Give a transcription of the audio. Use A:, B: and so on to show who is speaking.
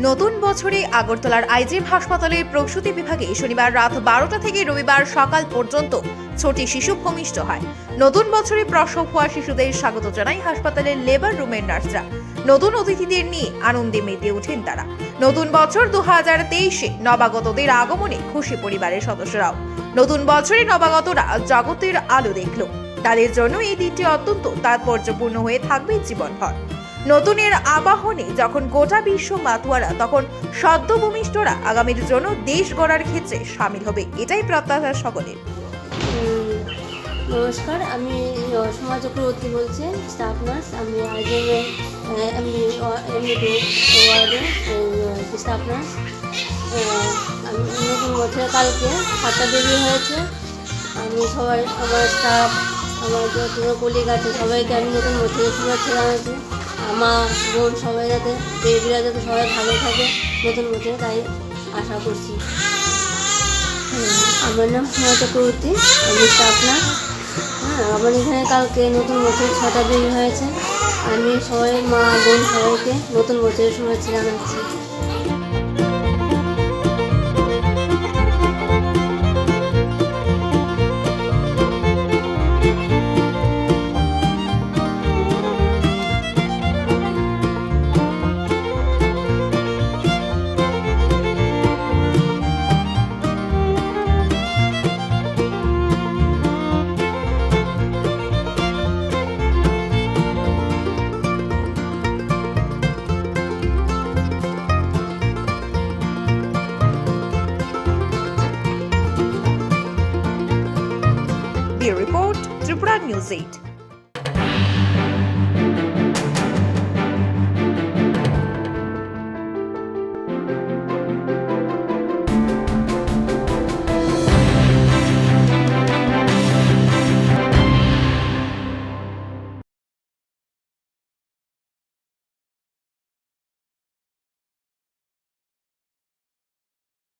A: নতুন বছরে আগরতলার আইজিএম হাসপাতালের প্রসূতি বিভাগে শনিবার রাত 12টা থেকে রবিবার সকাল পর্যন্ত 6টি শিশু ভূমিষ্ঠ হয়। নতুন বছরে প্রসব হওয়া শিশুদের স্বাগত জানায় হাসপাতালের লেবার রুমের নার্সরা। নতুন অতিথিদের নিয়ে আনন্দে মেতে ওঠেন তারা। নতুন বছর 2023-এ নবাগতদের আগমনে খুশি পরিবারের সদস্যরাও। নতুন বছরে নবাগতরা জগতের আলো দেখল। তাদের জন্য এই দিনটি অত্যন্ত তাৎপর্যপূর্ণ হয়ে থাকবে জীবনভর। নতুনের আবাহনে যখন গোটা বিশ্ব মাতুয়ারা, তখন সদ্য ভূমিষ্ঠরা আগামীর জন্য দেশ গড়ার ক্ষেত্রে সামিল হবে, এটাই প্রত্যাশা সকলের।
B: নমস্কার, আমি সমাজ চক্রবর্তী বলছি, স্টাফ নার্স। আমি আইজিএমের এমনি ওয়ার্ডে স্টাফ নার্স। আমি নতুন বছরে কালকে 7টা বেবি হয়েছে। আমি সবাই, আমার স্টাফ, আমার যত কলিগ আছে সবাইকে আমি নতুন বছরের শুভেচ্ছা জানাচ্ছি। মা বোন সবাই যাতে, বেবিরা যাতে সবাই ভালো থাকে নতুন বছরে, তাই আশা করছি। আমার নাম সমাজ চক্রবর্তী, আমি স্টাফ নার্স। আমার এখানে কালকে নতুন বছর 6টা বেবি হয়েছে। আমি সবাই, মা বোন সবাইকে নতুন বছরের শুভেচ্ছা জানাচ্ছি।
A: Report, Tripura News 8।